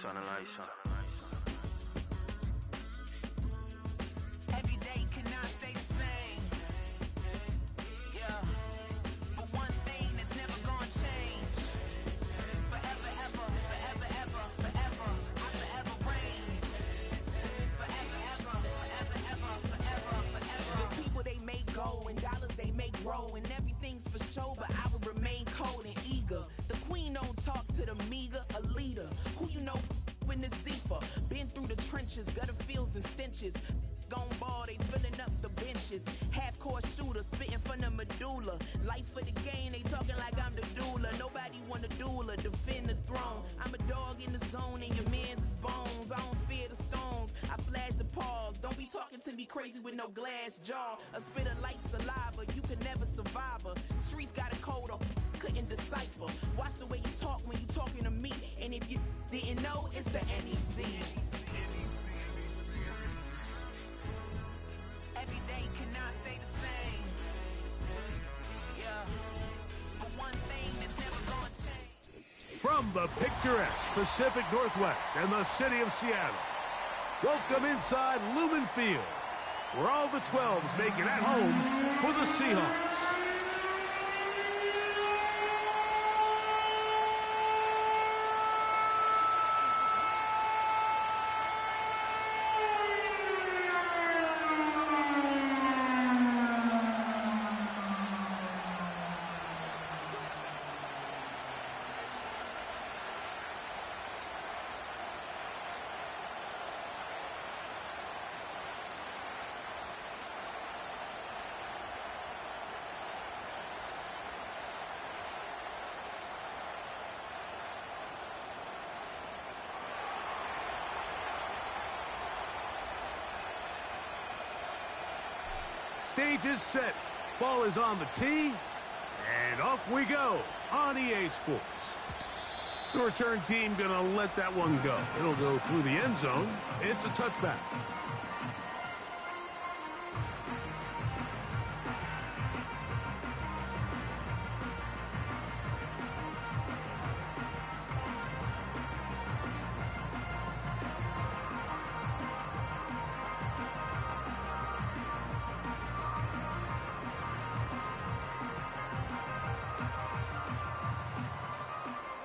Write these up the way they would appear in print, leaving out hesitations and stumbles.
Turn the lights on. Every day cannot stay the same. Yeah. But one thing that's never gonna change. Forever, ever, forever, ever, forever. I forever reign. Forever, ever, forever, ever, forever, forever. The people they make go and dollars they make grow and everything's for show, but I will remain cold and eager. The queen don't talk to the meager, a leader. Who you know in the Zephyr? Been through the trenches, gutter fields and stenches. Gone ball, they filling up the benches. Half-court shooter, spitting from the medulla. Life for the game, they talking like I'm the doula. Nobody want a doula, defend the throne. I'm a dog in the zone and your man's is bones. I don't fear the stones, I flash the paws. Don't be talking to me crazy with no glass jaw. A spit of light saliva, you can never survive her. Streets got a code or couldn't decipher. Watch the way you talk when you talking to me. And if you didn't know, it's the NEC. Every day cannot stay the same. Yeah. But one thing that's never gonna change. From the picturesque Pacific Northwest and the city of Seattle, welcome inside Lumen Field, where all the 12s make it at home for the Seahawks. Stage is set, ball is on the tee, and off we go on EA Sports. The return team gonna let that one go. It'll go through the end zone. It's a touchback.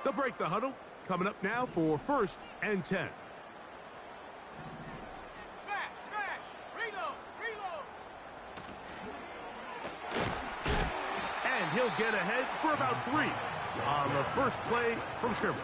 They'll break the huddle. Coming up now for 1st and 10. Smash! Reload! And he'll get ahead for about 3 on the first play from scrimmage.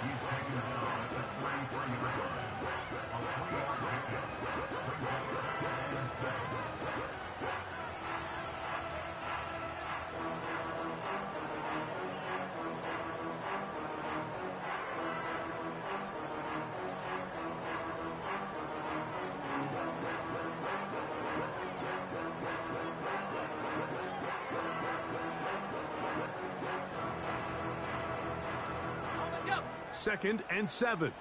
Second and 7.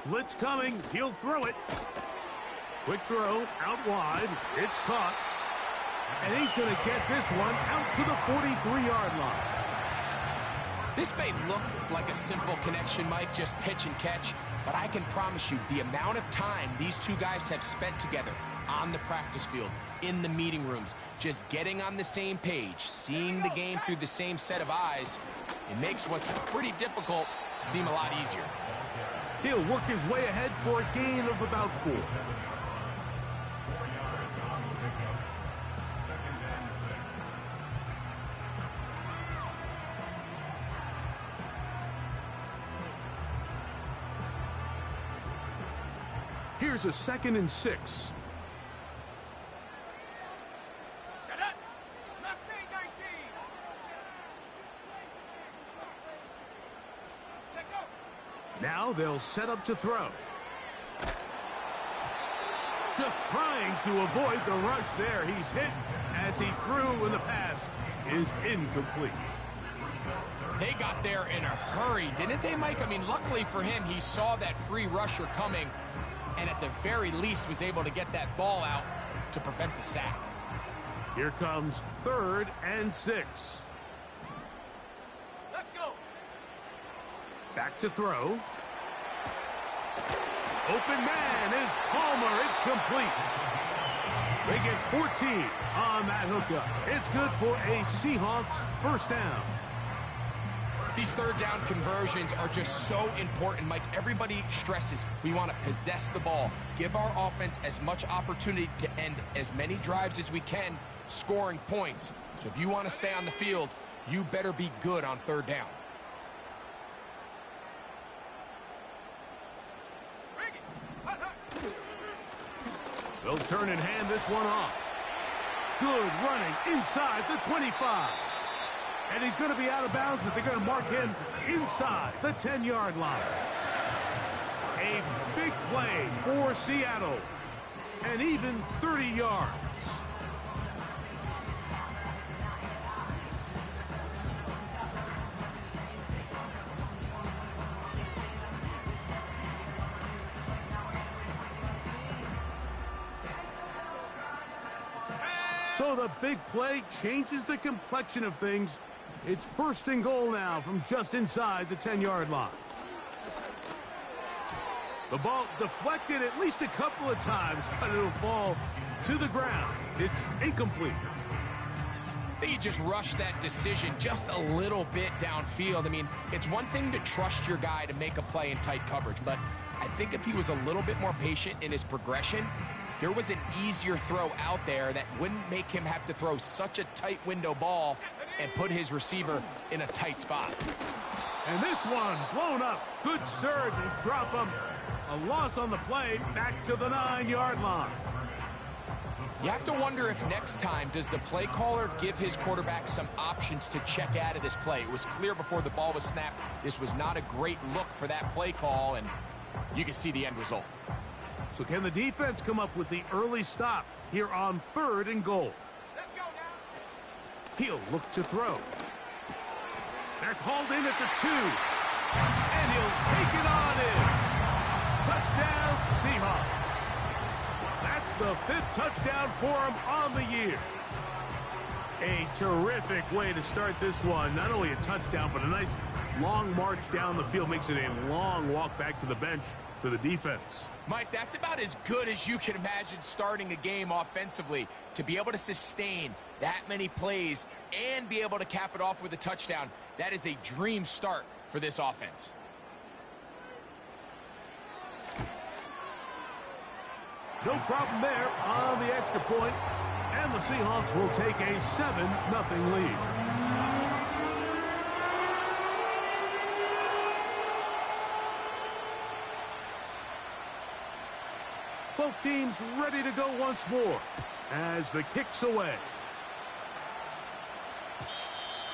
Blitz coming. He'll throw it. Quick throw out wide. It's caught. And he's going to get this one out to the 43-yard line. This may look like a simple connection, Mike, just pitch and catch, but I can promise you the amount of time these two guys have spent together on the practice field, in the meeting rooms, just getting on the same page, seeing the game through the same set of eyes, it makes what's pretty difficult seem a lot easier. He'll work his way ahead for a gain of about 4. Here's a 2nd and 6. Now they'll set up to throw. Just trying to avoid the rush there. He's hit as he threw in the pass is incomplete. They got there in a hurry, didn't they, Mike? I mean, luckily for him, he saw that free rusher coming and at the very least was able to get that ball out to prevent the sack. Here comes 3rd and 6. Let's go. Back to throw. Open man is Palmer. It's complete. They get 14 on that hookup. It's good for a Seahawks first down. These third down conversions are just so important, Mike. Everybody stresses we want to possess the ball, give our offense as much opportunity to end as many drives as we can, scoring points. So if you want to stay on the field, you better be good on third down. Bring it. Hut, hut. They'll turn and hand this one off. Good running inside the 25. And he's going to be out of bounds, but they're going to mark him inside the 10-yard line. A big play for Seattle. And even 30 yards. So the big play changes the complexion of things. It's 1st and goal now from just inside the 10-yard line. The ball deflected at least a couple of times, but it'll fall to the ground. It's incomplete. I think he just rushed that decision just a little bit downfield. I mean, it's one thing to trust your guy to make a play in tight coverage, but I think if he was a little bit more patient in his progression, there was an easier throw out there that wouldn't make him have to throw such a tight window ball and put his receiver in a tight spot. And this one blown up. Good surge and drop him. A loss on the play, back to the 9-yard line. You have to wonder if next time does the play caller give his quarterback some options to check out of this play. It was clear before the ball was snapped this was not a great look for that play call, and you can see the end result. So can the defense come up with the early stop here on 3rd and goal? Let's go now. He'll look to throw. That's hauled in at the 2. And he'll take it on in. Touchdown, Seahawks. That's the 5th touchdown for him on the year. A terrific way to start this one. Not only a touchdown, but a nice long march down the field. Makes it a long walk back to the bench for the defense. Mike, that's about as good as you can imagine starting a game offensively. To be able to sustain that many plays and be able to cap it off with a touchdown, that is a dream start for this offense. No problem there on the extra point, and the Seahawks will take a 7-0 lead. Both teams ready to go once more as the kick's away.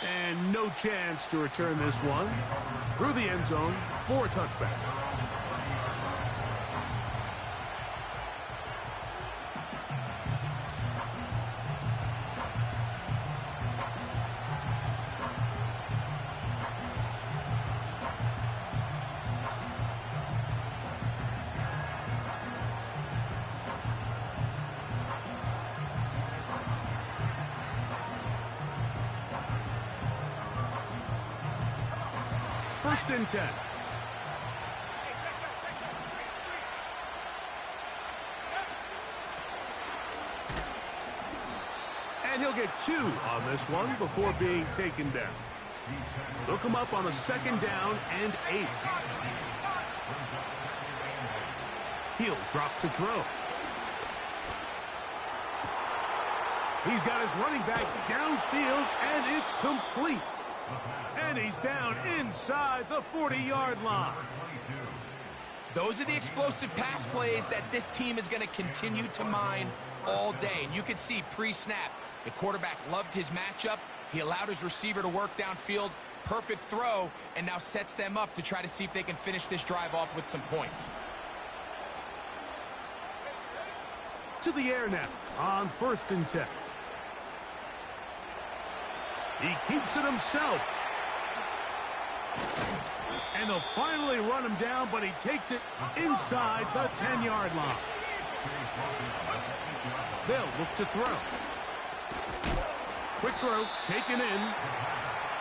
And no chance to return this one through the end zone for a touchback. First and 10. And he'll get 2 on this one before being taken down. They'll come up on a 2nd down and 8. He'll drop to throw. He's got his running back downfield, and it's complete. And he's down inside the 40-yard line. Those are the explosive pass plays that this team is going to continue to mine all day. And you can see pre-snap, the quarterback loved his matchup. He allowed his receiver to work downfield. Perfect throw, and now sets them up to try to see if they can finish this drive off with some points. To the air now on 1st and 10. He keeps it himself. And they'll finally run him down, but he takes it inside the 10-yard line. They'll look to throw. Quick throw, taken in.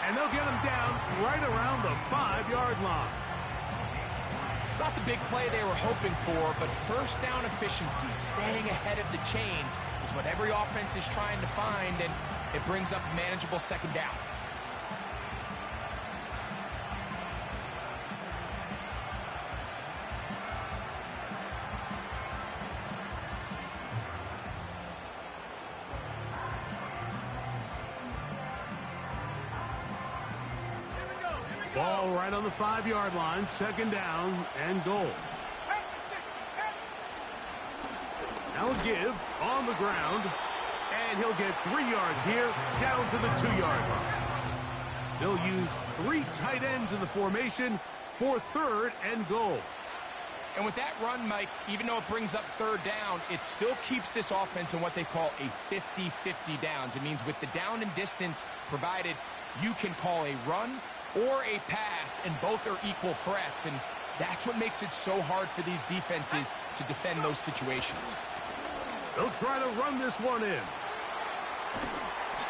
And they'll get him down right around the 5-yard line. It's not the big play they were hoping for, but first down efficiency, staying ahead of the chains, is what every offense is trying to find, and it brings up a manageable second down. Ball right on the 5-yard line, second down and goal. Now a give on the ground, and he'll get 3 yards here, down to the 2-yard line. They'll use 3 tight ends in the formation for third and goal. And with that run, Mike, even though it brings up third down, it still keeps this offense in what they call a 50-50 downs. It means with the down and distance provided, you can call a run or a pass, and both are equal threats, and that's what makes it so hard for these defenses to defend those situations. They'll try to run this one in.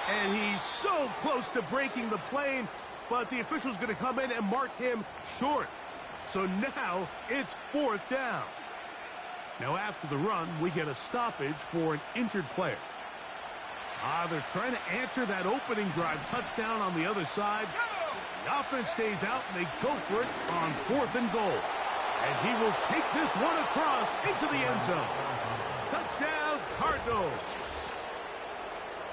And he's so close to breaking the plane, but the official's going to come in and mark him short. So now it's 4th down. Now after the run, we get a stoppage for an injured player. They're trying to answer that opening drive touchdown on the other side. So the offense stays out, and they go for it on 4th and goal. And he will take this one across into the end zone. Touchdown, Cardinals.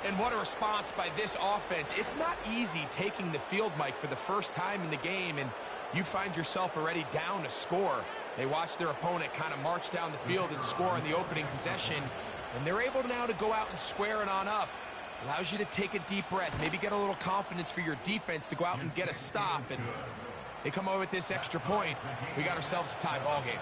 And what a response by this offense. It's not easy taking the field, Mike, for the first time in the game, and you find yourself already down a score. They watch their opponent kind of march down the field and score on the opening possession, and they're able now to go out and square it on up. Allows you to take a deep breath, maybe get a little confidence for your defense to go out and get a stop, and they come away with this extra point. We got ourselves a tie ball game.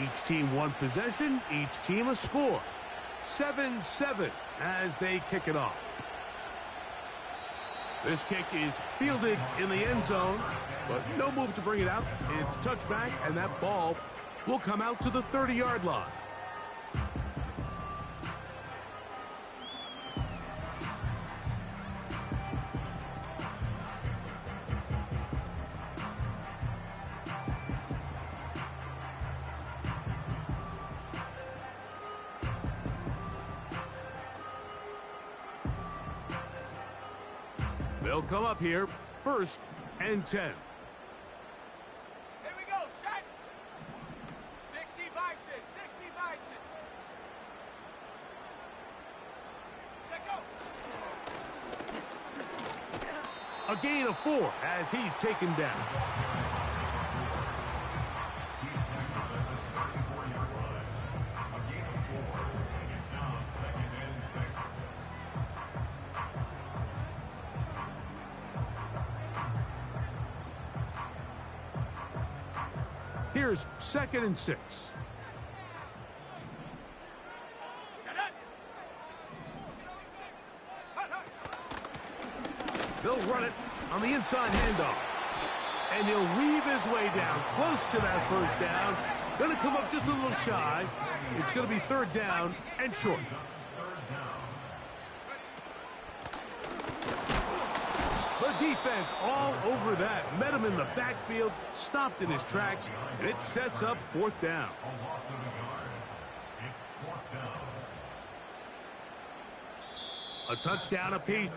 Each team one possession, each team a score. 7-7 as they kick it off. This kick is fielded in the end zone, but no move to bring it out. It's touchback, and that ball will come out to the 30-yard line. They'll come up here, 1st and 10. Here we go, shot. 60 Bison, 60 Bison. Check go. A gain of 4 as he's taken down. Here's 2nd and 6. They'll run it on the inside handoff. And he'll weave his way down close to that 1st down. Going to come up just a little shy. It's going to be 3rd down and short. The defense all over that. Met him in the backfield, stopped in his tracks, and it sets up 4th down. A touchdown apiece.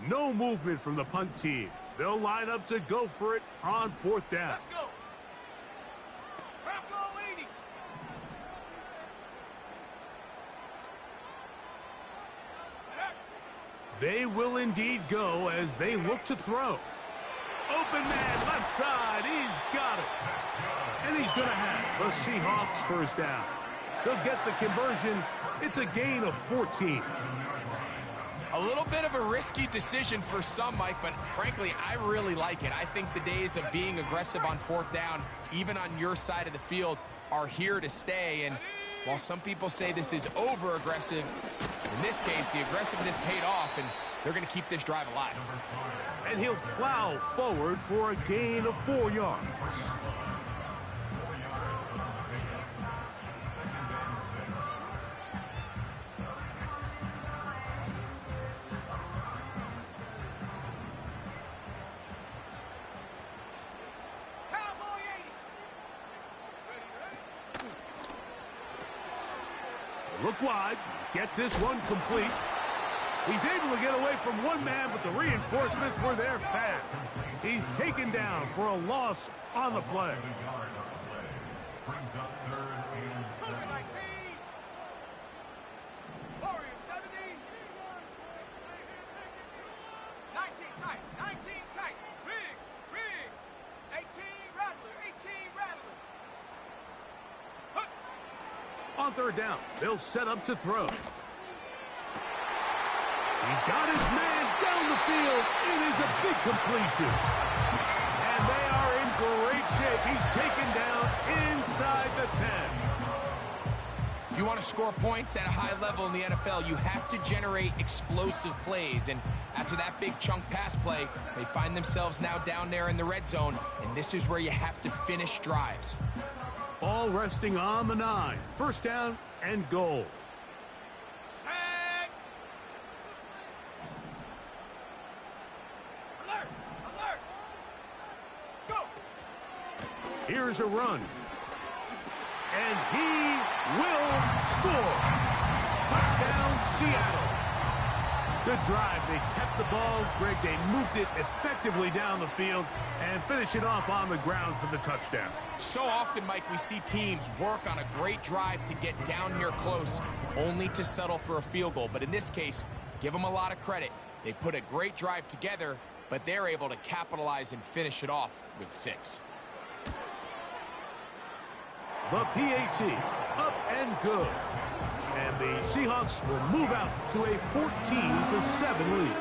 No movement from the punt team. They'll line up to go for it on 4th down. Let's go. Crap goal 80. They will indeed go as they look to throw. Open man, left side. He's got it. And he's going to have the Seahawks first down. They'll get the conversion. It's a gain of 14. A little bit of a risky decision for some, Mike, but frankly, I really like it. I think the days of being aggressive on 4th down, even on your side of the field, are here to stay. And while some people say this is over-aggressive, in this case, the aggressiveness paid off, and they're going to keep this drive alive. And he'll plow forward for a gain of 4 yards. Cowboy 80. Look wide. Get this one complete. He's able to get away from one man, but the reinforcements were there fast. He's taken down for a loss on the play. Cougar 19. Warrior 70. 19 tight. 19 tight. Riggs. 18 Rattler. 18 Rattler. On 3rd down, they'll set up to throw. He's got his man down the field. It is a big completion. And they are in great shape. He's taken down inside the 10. If you want to score points at a high level in the NFL, you have to generate explosive plays. And after that big chunk pass play, they find themselves now down there in the red zone. And this is where you have to finish drives. All resting on the 9. First down and goal. Set. Alert. Alert. Go. Here's a run. And he will score. Touchdown, Seattle. Good drive. They kept the ball. Greg, they moved it effectively down the field and finish it off on the ground for the touchdown. So often, Mike, we see teams work on a great drive to get down here close, only to settle for a field goal. But in this case, give them a lot of credit. They put a great drive together, but they're able to capitalize and finish it off with 6. The PAT, up and good. And the Seahawks will move out to a 14-7 lead.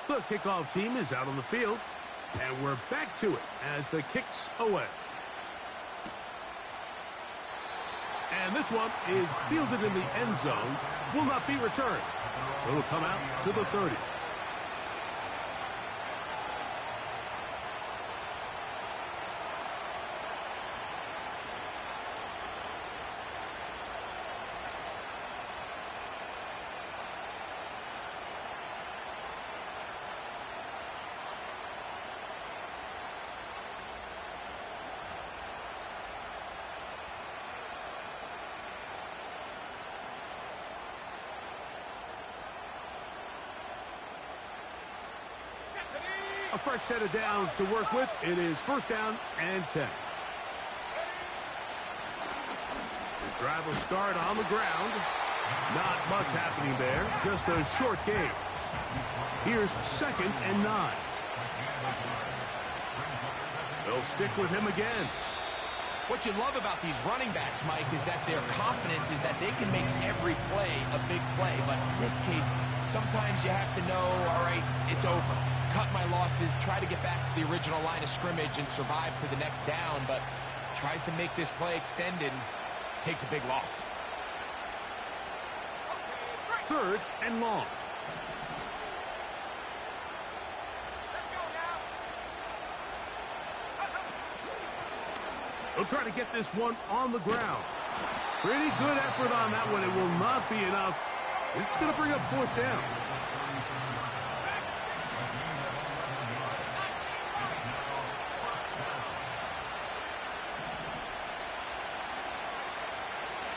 The kickoff team is out on the field, and we're back to it as the kick's away. And this one is fielded in the end zone, will not be returned. So it'll come out to the 30. A fresh set of downs to work with. It is first down and 10. The drive will start on the ground. Not much happening there. Just a short gain. Here's 2nd and 9. They'll stick with him again. What you love about these running backs, Mike, is that their confidence is that they can make every play a big play. But in this case, sometimes you have to know, all right, it's over. Cut my losses, try to get back to the original line of scrimmage and survive to the next down, but tries to make this play extended, takes a big loss. 3rd and long. Let's go now. They'll try to get this one on the ground. Pretty good effort on that one. It will not be enough. It's going to bring up 4th down.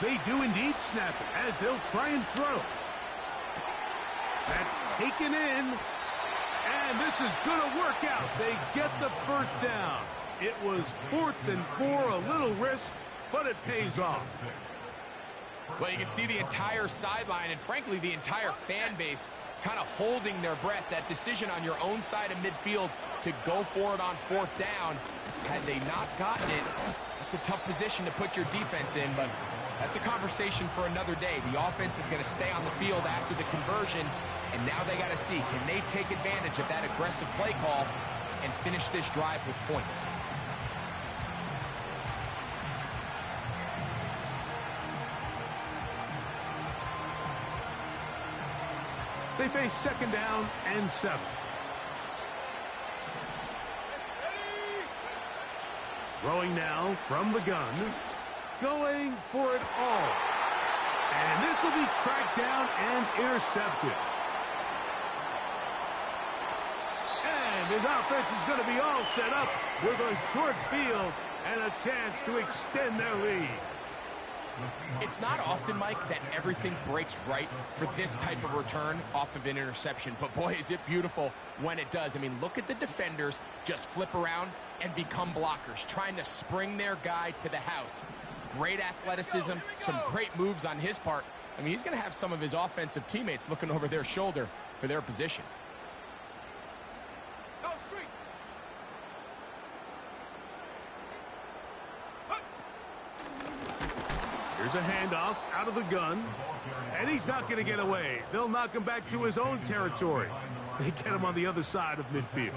They do indeed snap it as they'll try and throw. That's taken in. And this is going to work out. They get the first down. It was 4th and 4, a little risk, but it pays off. Well, you can see the entire sideline and, frankly, the entire fan base kind of holding their breath. That decision on your own side of midfield to go for it on 4th down, had they not gotten it, it's a tough position to put your defense in, but that's a conversation for another day. The offense is going to stay on the field after the conversion, and now they got to see, can they take advantage of that aggressive play call and finish this drive with points? They face 2nd down and 7. Throwing now from the gun. Going for it all. And this will be tracked down and intercepted. And his offense is going to be all set up with a short field and a chance to extend their lead. It's not often, Mike, that everything breaks right for this type of return off of an interception, but boy, is it beautiful when it does. I mean, look at the defenders just flip around and become blockers, trying to spring their guy to the house. Great athleticism, some great moves on his part. I mean, he's going to have some of his offensive teammates looking over their shoulder for their position. Go street. Here's a handoff out of the gun. And he's not going to get away. They'll knock him back to his own territory. They get him on the other side of midfield.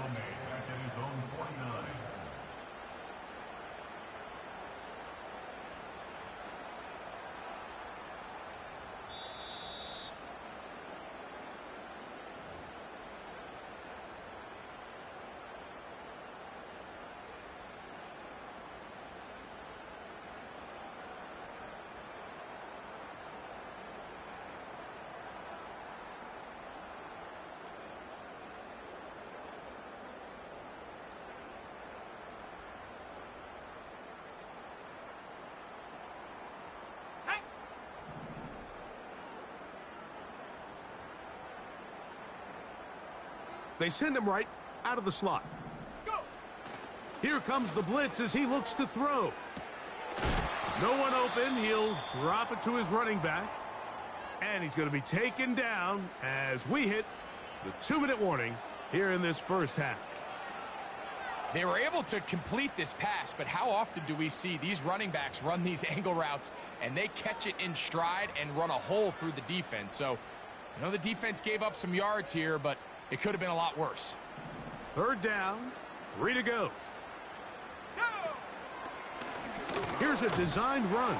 They send him right out of the slot. Go. Here comes the blitz as he looks to throw. No one open. He'll drop it to his running back. And he's going to be taken down as we hit the 2-minute warning here in this first half. They were able to complete this pass, but how often do we see these running backs run these angle routes and they catch it in stride and run a hole through the defense? So, I know the defense gave up some yards here, but it could have been a lot worse. 3rd down, 3 to go. Here's a designed run.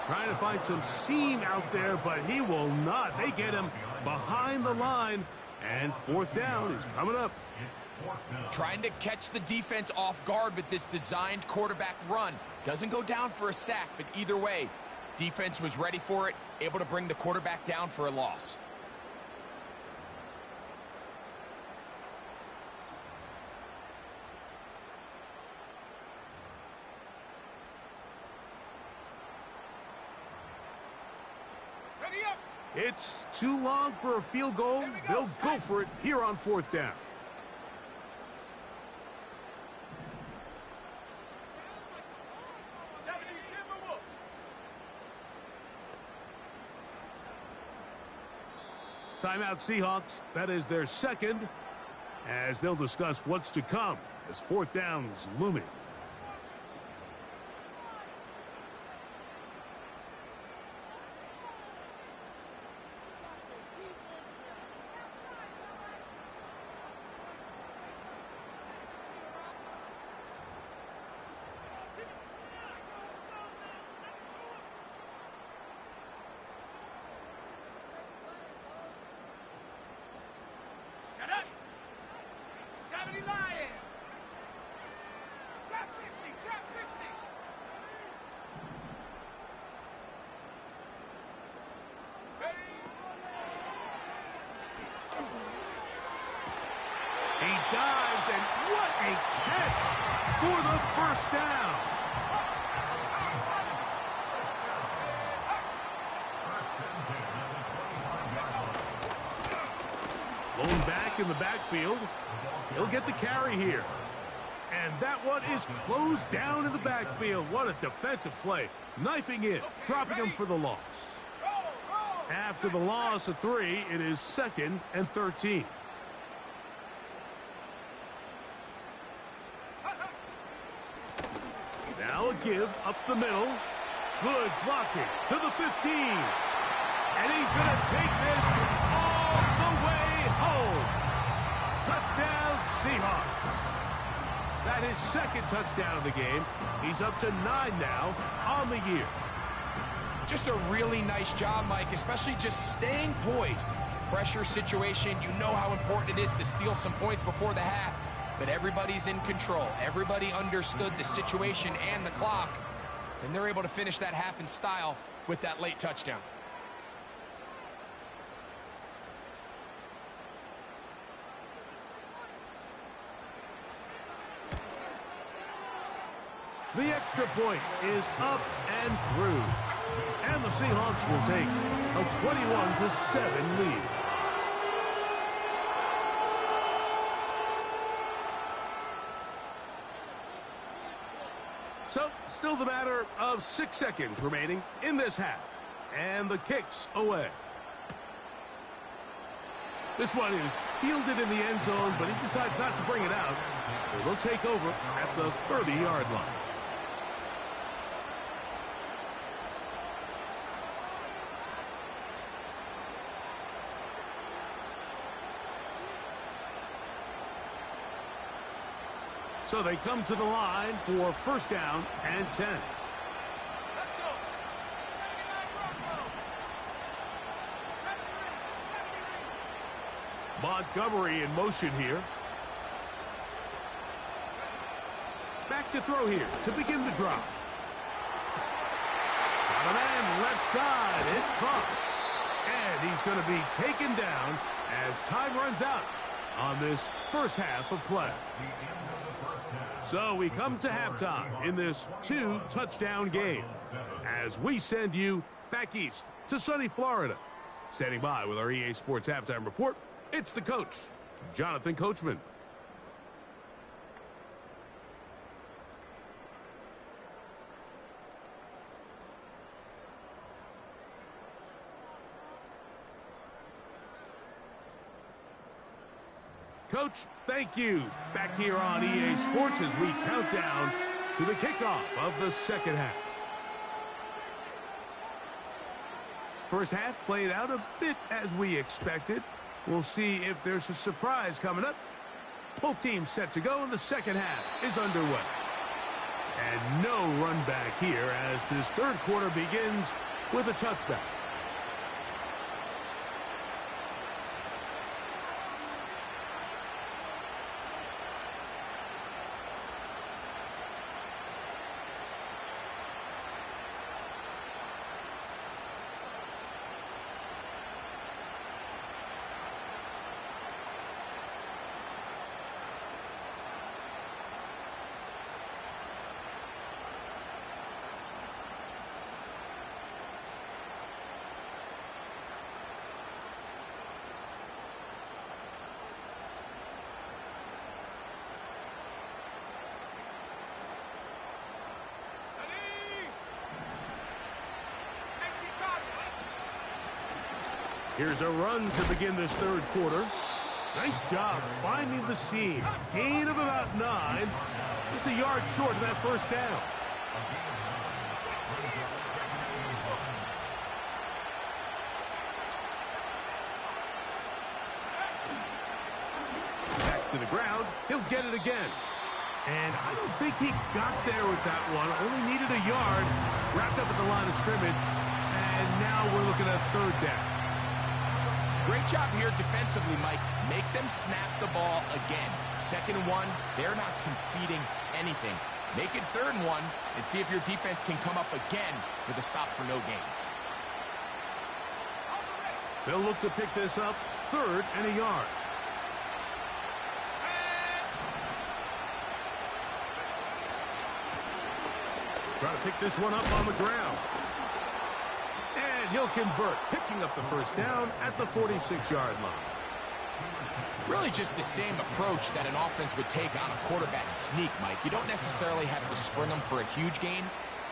Trying to find some seam out there, but he will not. They get him behind the line, and 4th down is coming up. Trying to catch the defense off guard with this designed quarterback run. Doesn't go down for a sack, but either way, defense was ready for it, able to bring the quarterback down for a loss. Ready up. It's too long for a field goal. They'll go for it here on 4th down. Timeout Seahawks. That is their second, as they'll discuss what's to come as 4th down is looming. Shut up. 70 Lion. Trap 60. Trap 60. He dives, and what a catch for the first down. back in the backfield. He'll get the carry here. And that one is closed down in the backfield. What a defensive play. Knifing in, dropping him for the loss. After the loss of 3, it is 2nd and 13. Now a give up the middle. Good blocking to the 15. And he's going to take this all the way home. Touchdown, Seahawks. That is 2nd touchdown of the game. He's up to 9 now on the year. Just a really nice job, Mike, especially just staying poised. Pressure situation, you know how important it is to steal some points before the half, but everybody's in control. Everybody understood the situation and the clock, and they're able to finish that half in style with that late touchdown. The extra point is up and through. And the Seahawks will take a 21-7 lead. So, still the matter of 6 seconds remaining in this half. And the kick's away. This one is fielded in the end zone, but he decides not to bring it out. So they'll take over at the 30-yard line. So they come to the line for 1st down and 10. Let's go. 79 Broncos. 73. Montgomery in motion here. Back to throw here to begin the drive. Got a man left side. It's caught. And he's going to be taken down as time runs out on this first half of play. So we come to halftime in this 2-touchdown game as we send you back east to sunny Florida. Standing by with our EA Sports Halftime Report, it's the coach, Jonathan Coachman. Coach, thank you. Back here on EA Sports as we count down to the kickoff of the second half. First half played out a bit as we expected. We'll see if there's a surprise coming up. Both teams set to go, and the second half is underway. And no run back here as this third quarter begins with a touchback. Here's a run to begin this third quarter. Nice job finding the seam. Gain of about 9. Just a yard short of that first down. Back to the ground. He'll get it again. And I don't think he got there with that one. Only needed a yard. Wrapped up at the line of scrimmage. And now we're looking at 3rd down. Great job here defensively, Mike. Make them snap the ball again. 2nd and 1, they're not conceding anything. Make it 3rd and 1 and see if your defense can come up again with a stop for no gain. They'll look to pick this up 3rd and a yard. Try to pick this one up on the ground. And he'll convert, picking up the first down at the 46-yard line. Really just the same approach that an offense would take on a quarterback sneak, Mike. You don't necessarily have to spring them for a huge gain.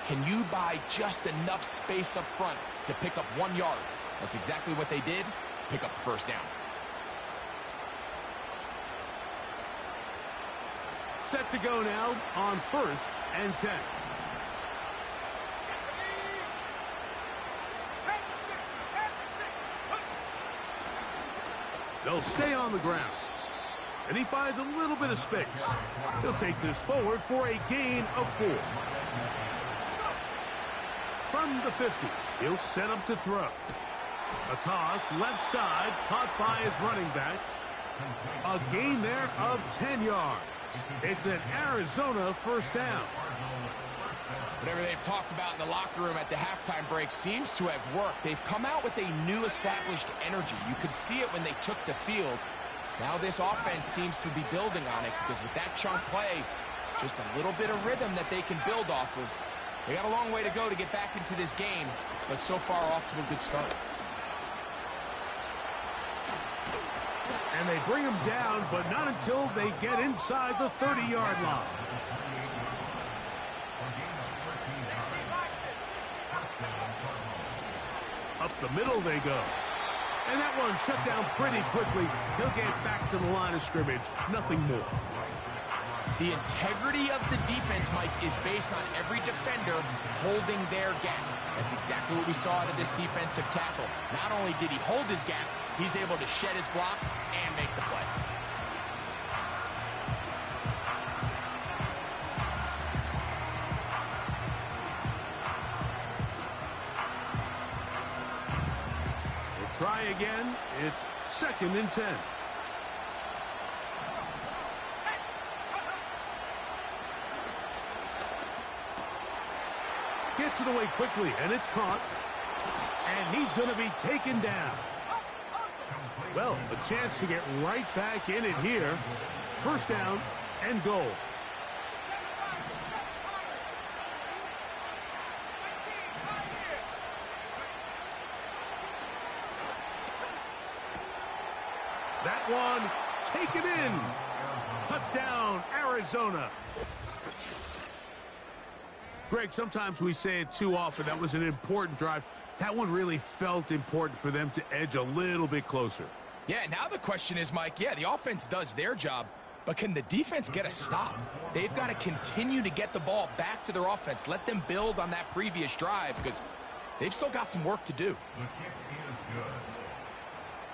Can you buy just enough space up front to pick up 1 yard? That's exactly what they did. Pick up the first down. Set to go now on 1st and 10. They'll stay on the ground. And he finds a little bit of space. He'll take this forward for a gain of 4. From the 50, he'll set up to throw. A toss left side, caught by his running back. A gain there of 10 yards. It's an Arizona first down. Whatever they've talked about in the locker room at the halftime break seems to have worked. They've come out with a new established energy. You could see it when they took the field. Now this offense seems to be building on it because with that chunk play, just a little bit of rhythm that they can build off of. They got a long way to go to get back into this game, but so far off to a good start. And they bring him down, but not until they get inside the 30-yard line. Up the middle they go. And that one shut down pretty quickly. He'll get back to the line of scrimmage. Nothing more. The integrity of the defense, Mike, is based on every defender holding their gap. That's exactly what we saw out of this defensive tackle. Not only did he hold his gap, he's able to shed his block and make the play. We'll try again. It's 2nd and 10. Gets it away quickly, and it's caught. And he's going to be taken down. Well, a chance to get right back in it here. First down and goal. That one taken in. Touchdown, Arizona. Greg, sometimes we say it too often. That was an important drive. That one really felt important for them to edge a little bit closer. Yeah, now the question is, Mike, yeah, the offense does their job, but can the defense get a stop? They've got to continue to get the ball back to their offense. Let them build on that previous drive because they've still got some work to do. The kick is good.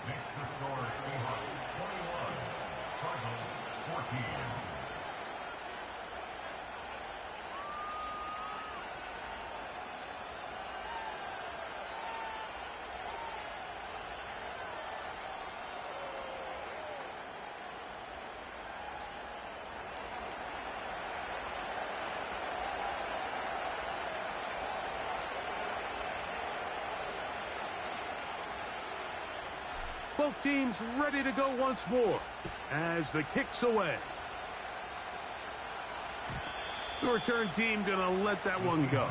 Makes the score Seahawks 21, Cardinals 14. Both teams ready to go once more as the kick's away. The return team going to let that one go.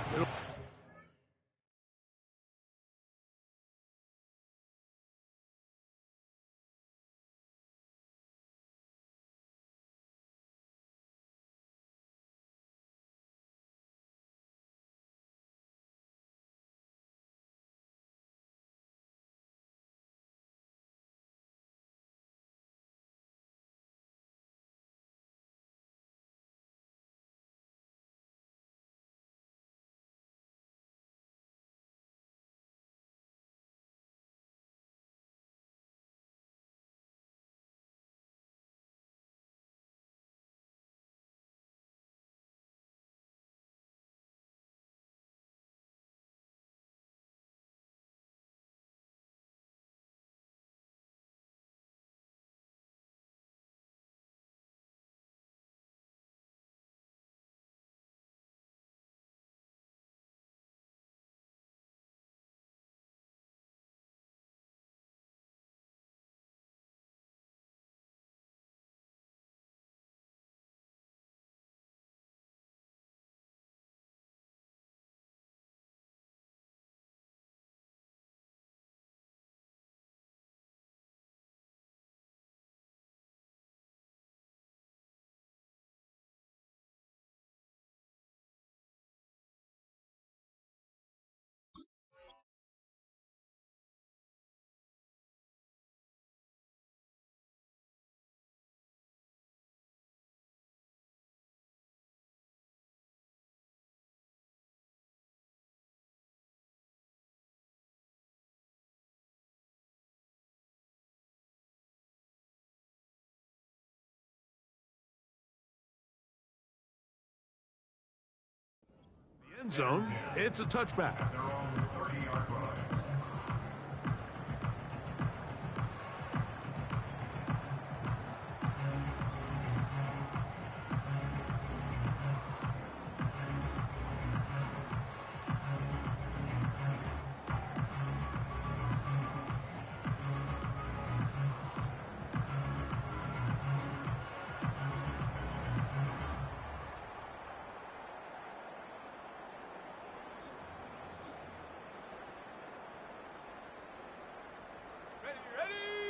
End zone. It's a touchback. At their own 30-yard line.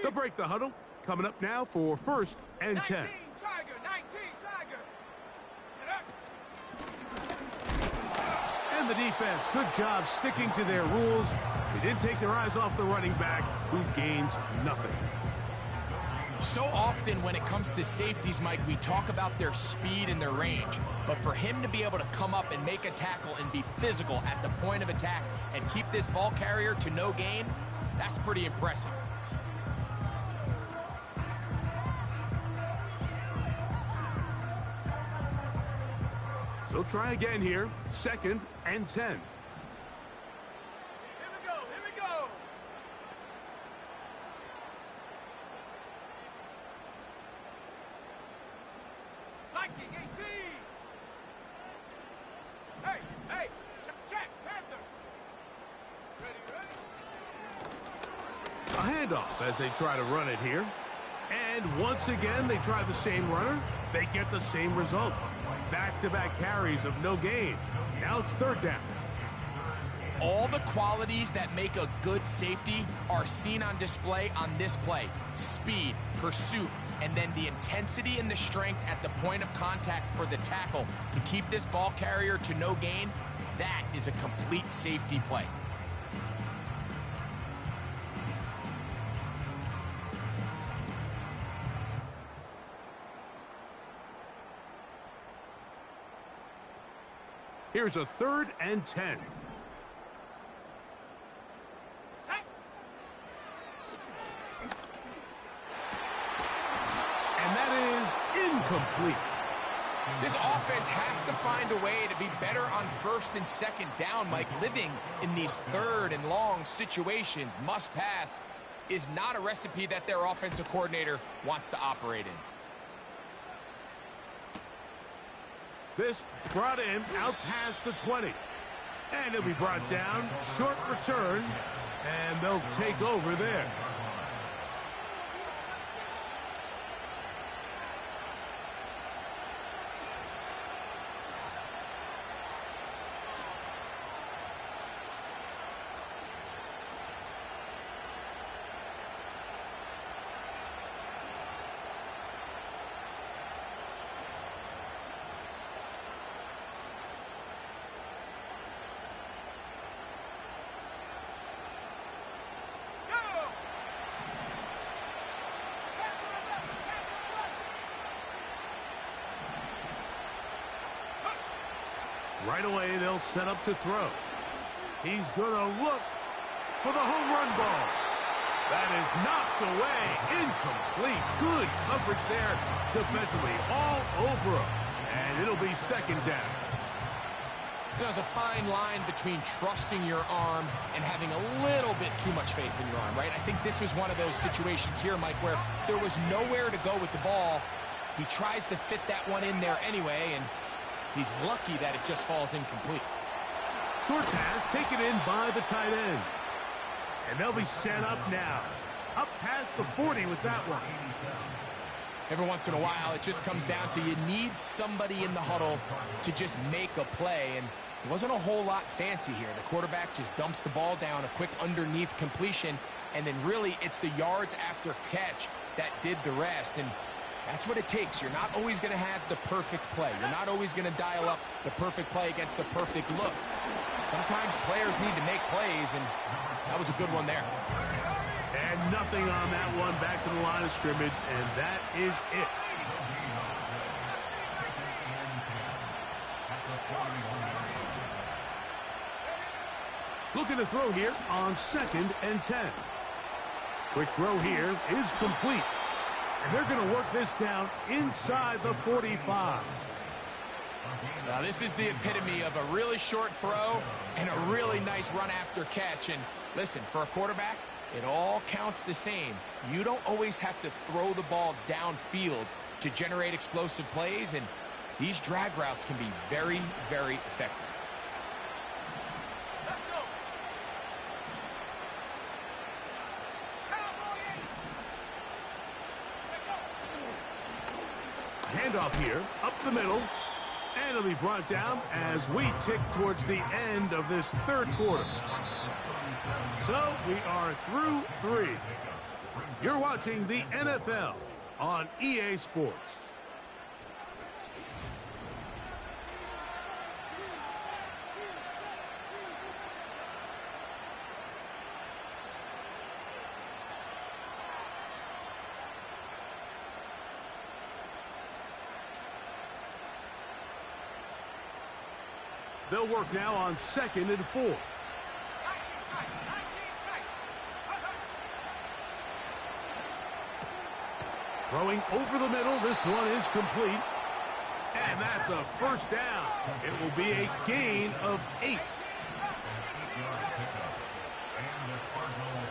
They'll break the huddle. Coming up now for 1st and 10. 19 Tiger, 19 Tiger. Get up. And the defense, good job sticking to their rules. They didn't take their eyes off the running back, who gains nothing. So often when it comes to safeties, Mike, we talk about their speed and their range. But for him to be able to come up and make a tackle and be physical at the point of attack and keep this ball carrier to no gain, that's pretty impressive. They'll try again here. 2nd and 10. Here we go, here we go. Viking 18. Hey, hey, check, Panther. Ready, ready. A handoff as they try to run it here. And once again, they try the same runner. They get the same result. Back-to-back carries of no gain. Now it's 3rd down. All the qualities that make a good safety are seen on display on this play. Speed, pursuit, and then the intensity and the strength at the point of contact for the tackle to keep this ball carrier to no gain. That is a complete safety play. Here's a 3rd and 10. Set. And that is incomplete. This offense has to find a way to be better on 1st and 2nd down, Mike. Living in these 3rd and long situations, must pass, is not a recipe that their offensive coordinator wants to operate in. This brought in out past the 20. And it'll be brought down. Short return. And they'll take over there. Right away, they'll set up to throw. He's going to look for the home run ball. That is knocked away. Incomplete. Good coverage there defensively all over him. And it'll be 2nd down. There's a fine line between trusting your arm and having a little bit too much faith in your arm, right? I think this was one of those situations here, Mike, where there was nowhere to go with the ball. He tries to fit that one in there anyway, and he's lucky that it just falls incomplete. Short pass taken in by the tight end. And they'll be set up now. Up past the 40 with that one. Every once in a while, it just comes down to you need somebody in the huddle to just make a play, and it wasn't a whole lot fancy here. The quarterback just dumps the ball down, a quick underneath completion, and then really it's the yards after catch that did the rest, and that's what it takes. You're not always going to have the perfect play. You're not always going to dial up the perfect play against the perfect look. Sometimes players need to make plays, and that was a good one there. And nothing on that one. Back to the line of scrimmage, and that is it. Looking to throw here on 2nd and 10. Quick throw here is complete. And they're going to work this down inside the 45. Now, this is the epitome of a really short throw and a really nice run after catch. And listen, for a quarterback, it all counts the same. You don't always have to throw the ball downfield to generate explosive plays, and these drag routes can be very, very effective. Let's go. Handoff here, up the middle, and it'll be brought down as we tick towards the end of this third quarter. So we are through 3. You're watching the NFL on EA Sports. They'll work now on 2nd and 4. 19 tight. 19 tight. Throwing over the middle, this one is complete. And that's a first down. It will be a gain of 8.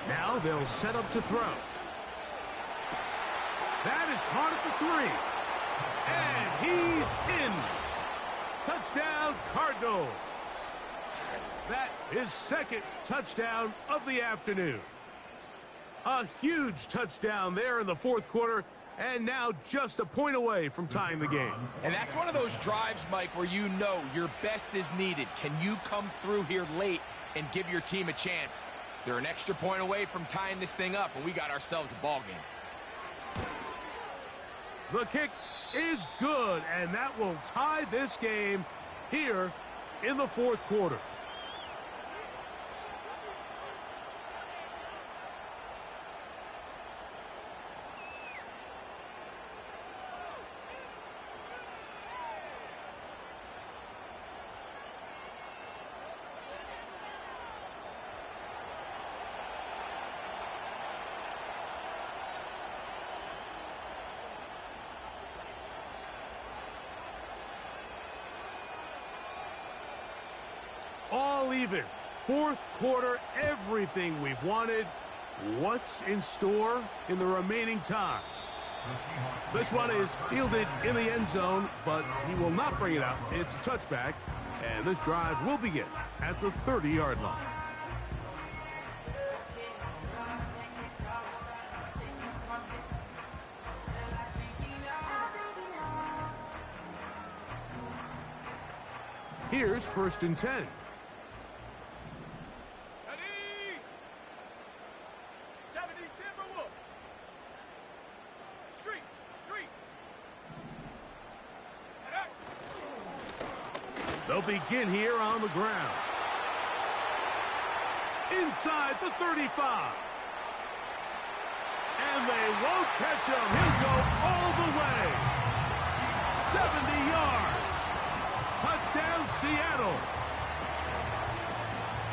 Now they'll set up to throw. That is caught at the 3. And he's in. Touchdown, Cardinals. That is 2nd touchdown of the afternoon. A huge touchdown there in the 4th quarter, and now just a point away from tying the game. And that's one of those drives, Mike, where you know your best is needed. Can you come through here late and give your team a chance? They're an extra point away from tying this thing up, and we got ourselves a ball game. The kick is good, and that will tie this game here in the 4th quarter. All even. 4th quarter, everything we've wanted. What's in store in the remaining time? This one is fielded in the end zone, but he will not bring it out. It's a touchback, and this drive will begin at the 30-yard line. Here's 1st and 10. Ready? 70 Timberwolf. Street. They'll begin here on the ground. Inside the 35. And they won't catch him. He'll go all the way. 70 yards. Touchdown, Seattle.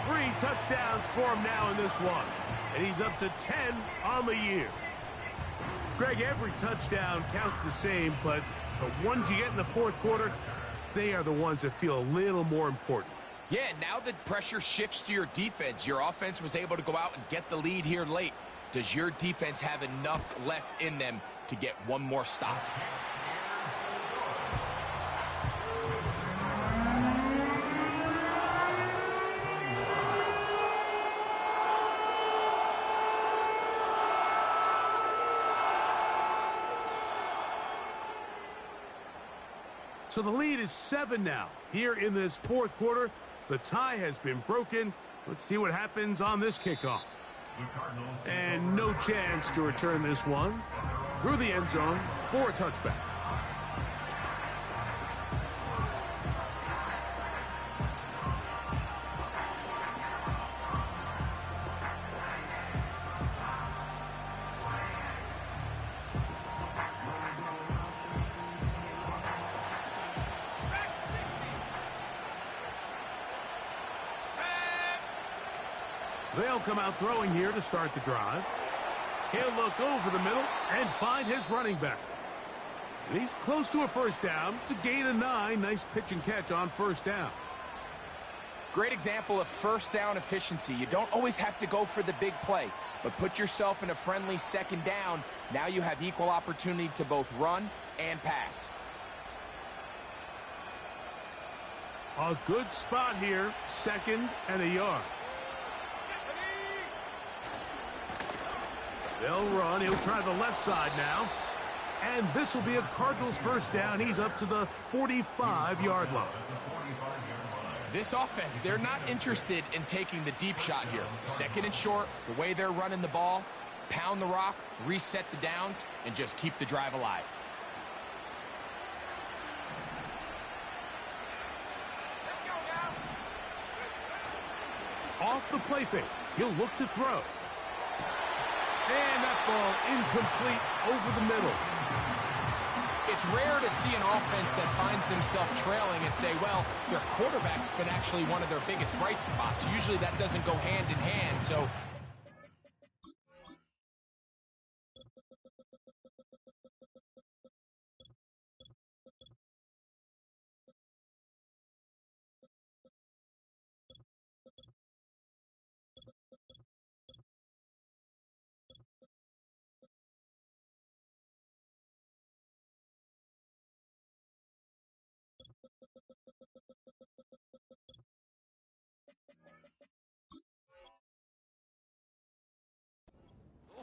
3 touchdowns for him now in this one. And he's up to 10 on the year. Greg, every touchdown counts the same, but the ones you get in the 4th quarter, they are the ones that feel a little more important. Yeah, now the pressure shifts to your defense. Your offense was able to go out and get the lead here late. Does your defense have enough left in them to get one more stop? So the lead is 7 now. Here in this 4th quarter, the tie has been broken. Let's see what happens on this kickoff. And no chance to return this one through the end zone for a touchback. They'll come out throwing here to start the drive. He'll look over the middle and find his running back. And he's close to a first down. It's a gain of 9. Nice pitch and catch on first down. Great example of first down efficiency. You don't always have to go for the big play, but put yourself in a friendly second down. Now you have equal opportunity to both run and pass. A good spot here, 2nd and a yard. They'll run. He'll try the left side now. And this will be a Cardinals first down. He's up to the 45-yard line. This offense, they're not interested in taking the deep shot here. 2nd and short, the way they're running the ball, pound the rock, reset the downs, and just keep the drive alive. Off the play fake. He'll look to throw. And that ball incomplete over the middle. It's rare to see an offense that finds themselves trailing and say, well, their quarterback's been actually one of their biggest bright spots. Usually that doesn't go hand in hand, so...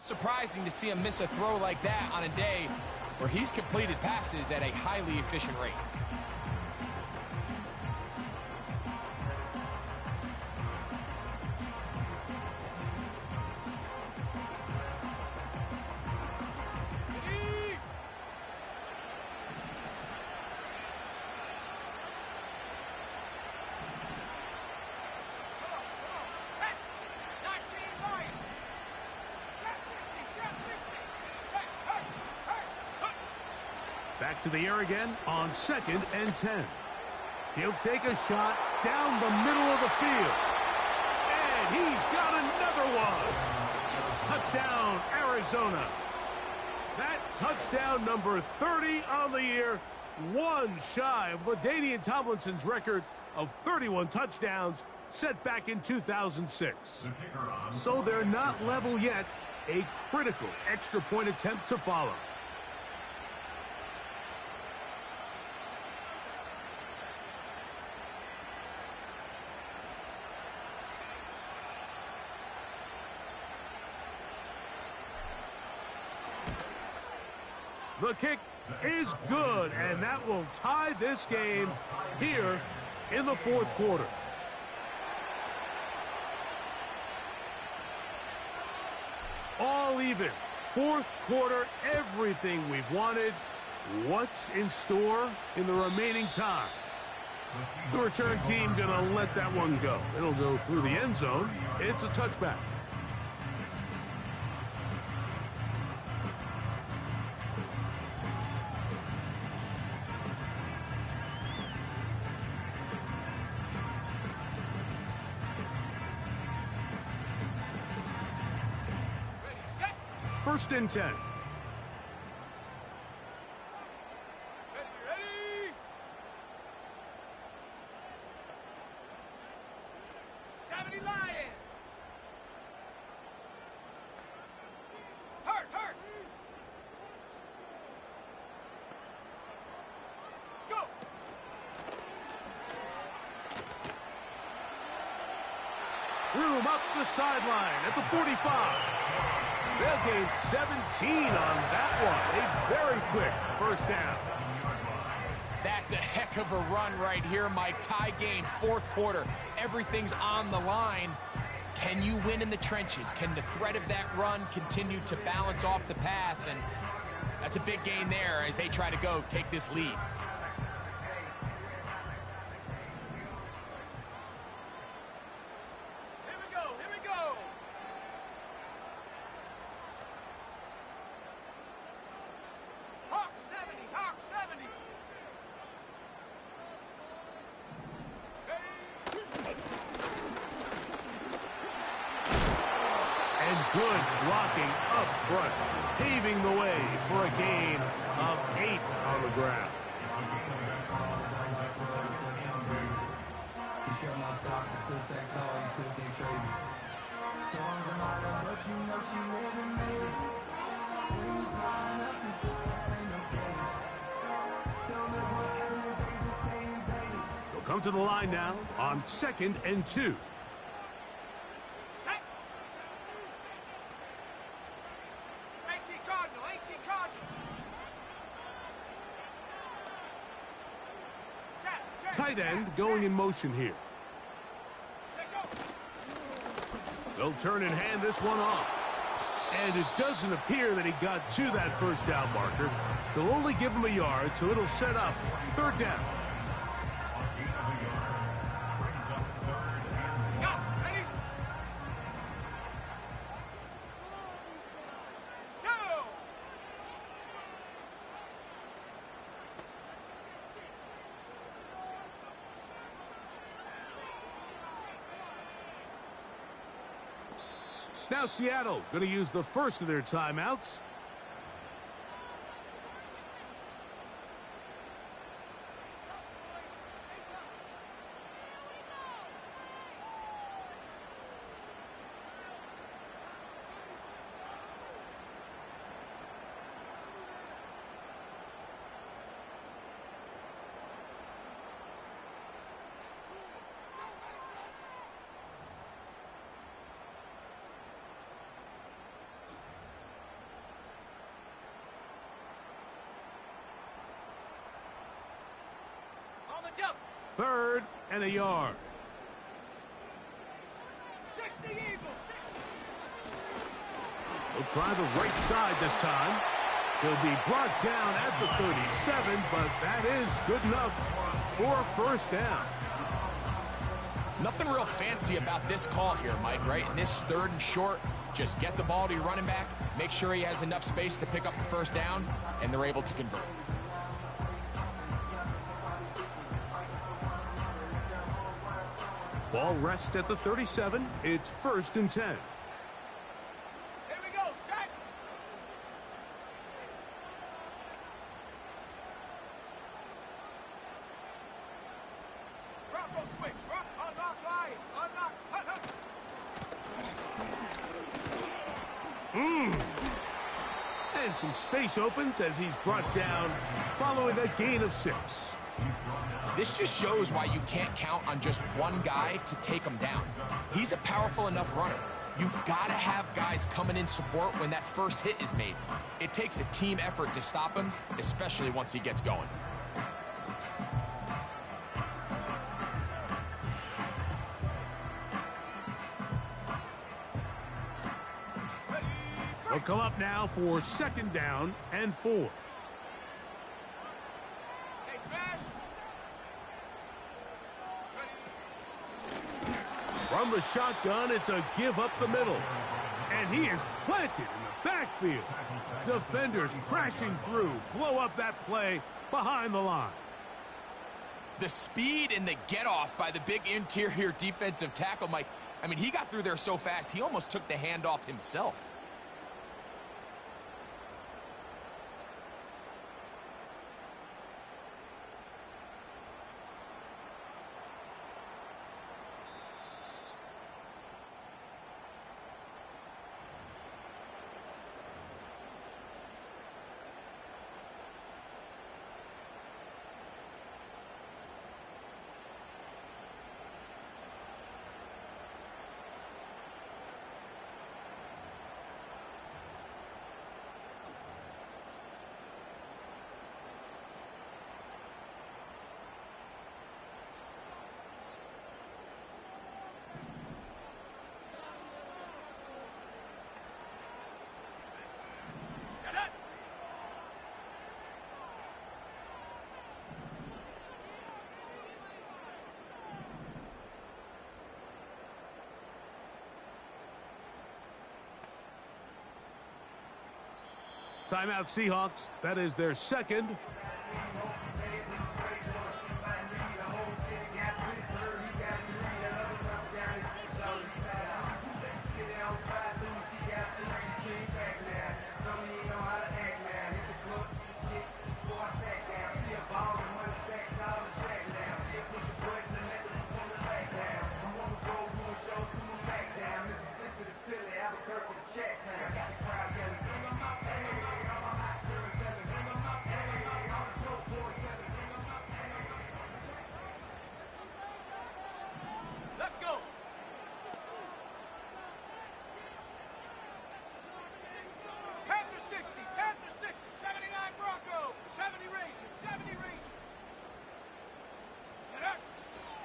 Surprising to see him miss a throw like that on a day where he's completed passes at a highly efficient rate. Back to the air again on 2nd and 10. He'll take a shot down the middle of the field. And he's got another one. Touchdown, Arizona. That touchdown number 30 on the year, one shy of LaDainian Tomlinson's record of 31 touchdowns set back in 2006. So they're not level yet. A critical extra point attempt to follow. The kick is good, and that will tie this game here in the 4th quarter. All even. 4th quarter, everything we've wanted. What's in store in the remaining time? The return team going to let that one go. It'll go through the end zone. It's a touchback. First and 10. Ready? 70 Lions. Hurt. Go. Room up the sideline at the 45. They'll gain 17 on that one. A very quick first down. That's a heck of a run right here, Mike. Tie game, 4th quarter. Everything's on the line. Can you win in the trenches? Can the threat of that run continue to balance off the pass? And that's a big gain there as they try to go take this lead. Here we go. Hawk 70. And Good blocking up front, paving the way for a gain of 8 on the ground. They'll come to the line now on 2nd and 2. Set. 18 Cardinal, 18 Cardinal. Check. Tight end going in motion here. Check, go. They'll turn and hand this one off. And it doesn't appear that he got to that first down marker. They'll only give him a yard, so it'll set up 3rd down. Got it. Ready? Go. Now Seattle going to use the first of their timeouts. On the jump. 3rd and a yard. 60 Eagles. 60. They'll try the right side this time. He'll be brought down at the 37, but that is good enough for a 1st down. Nothing real fancy about this call here, Mike, right? In this 3rd and short, just get the ball to your running back, make sure he has enough space to pick up the 1st down, and they're able to convert. Ball rests at the 37. It's 1st and 10. Here we go. Set. Bronco switch. Rock, unlock line. Unlock. Hut, hut. And some space opens as he's brought down following a gain of 6. This just shows why you can't count on just one guy to take him down. He's a powerful enough runner. You gotta have guys coming in support when that first hit is made. It takes a team effort to stop him, especially once he gets going. They'll come up now for 2nd down and 4. Hey, smash. From the shotgun, it's a give up the middle. And he is planted in the backfield. Defenders crashing through, blow up that play behind the line. The speed and the get-off by the big interior defensive tackle, Mike. I mean, he got through there so fast, he almost took the handoff himself. Timeout Seahawks. That is their 2nd.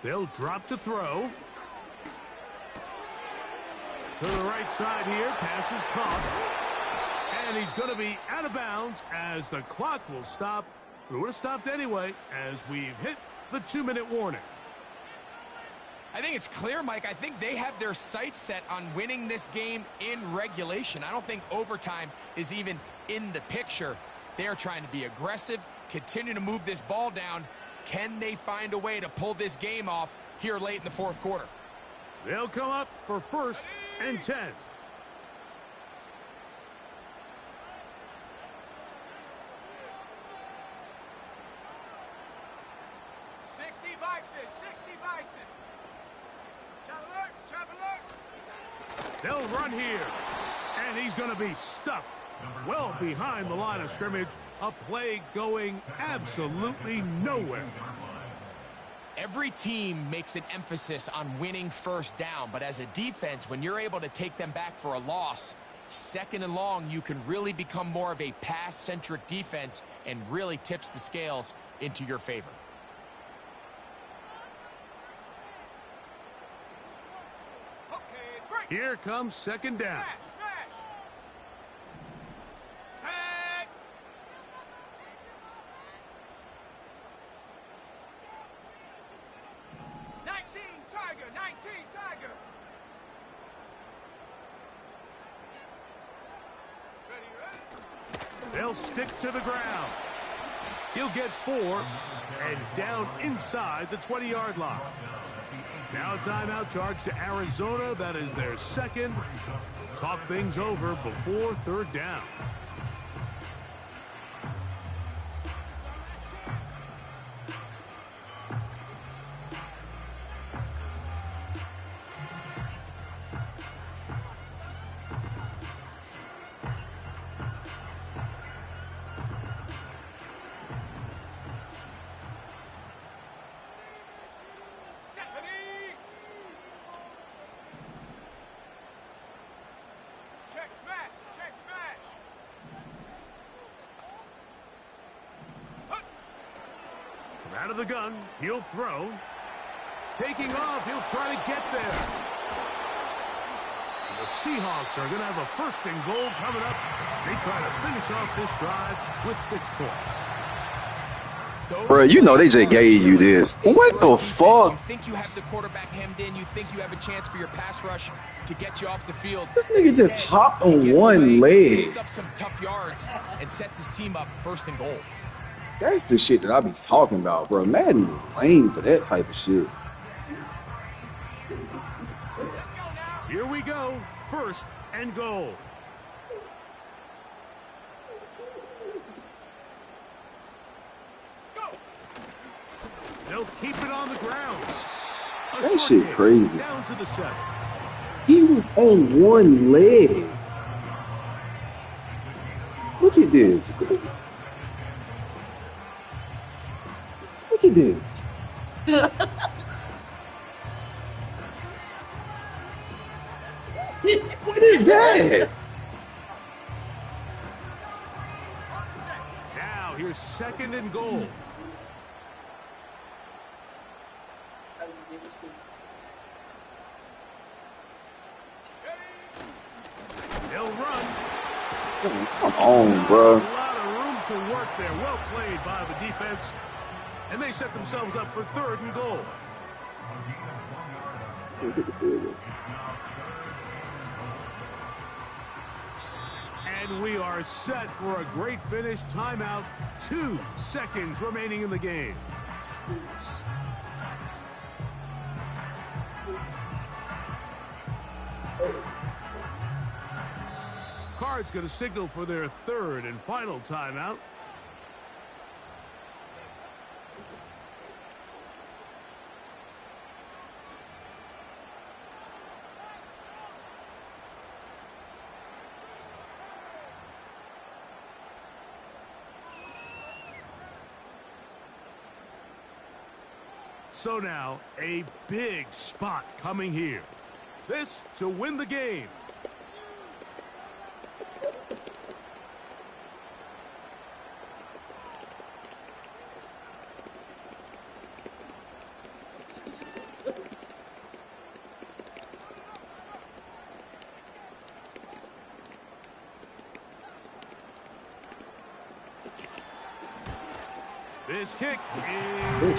They'll drop to throw. To the right side here. Pass is caught. And he's going to be out of bounds as the clock will stop. It would have stopped anyway as we've hit the 2-minute warning. I think it's clear, Mike. I think they have their sights set on winning this game in regulation. I don't think overtime is even in the picture. They are trying to be aggressive, continue to move this ball down. Can they find a way to pull this game off here late in the fourth quarter? They'll come up for 1st and 10. They'll run here, and he's going to be stuffed well behind the line of scrimmage. A play going absolutely nowhere. Every team makes an emphasis on winning first down, but as a defense, when you're able to take them back for a loss, 2nd and long, you can really become more of a pass-centric defense and really tips the scales into your favor. Here comes 2nd down. Tag. Tiger. 19, Tiger. Ready. They'll stick to the ground. He'll get 4 and down inside the 20-yard line. Now a timeout charge to Arizona. That is their 2nd. Talk things over before 3rd down. Out of the gun, he'll throw. Taking off, he'll try to get there. The Seahawks are going to have a 1st and goal coming up. They try to finish off this drive with 6 points. Bro, you know they just gave you this. What the fuck? You think you have the quarterback hemmed in. You think you have a chance for your pass rush to get you off the field. This nigga just hopped on one leg. Picks up some tough yards and sets his team up 1st and goal. That's the shit that I be talking about, bro. Madden is lame for that type of shit. Here we go. 1st and goal. They'll keep it on the ground. That shit crazy. Down to the 7. He was on one leg. Look at this. Look at this. What is that? Now here's 2nd and goal. They'll run. Come on, bro. A lot of room to work there. Well played by the defense. And they set themselves up for 3rd and goal. And we are set for a great finish. Timeout. 2 seconds remaining in the game. Cards going to signal for their 3rd and final timeout. So now, a big spot coming here. This to win the game. This kick Bitch. is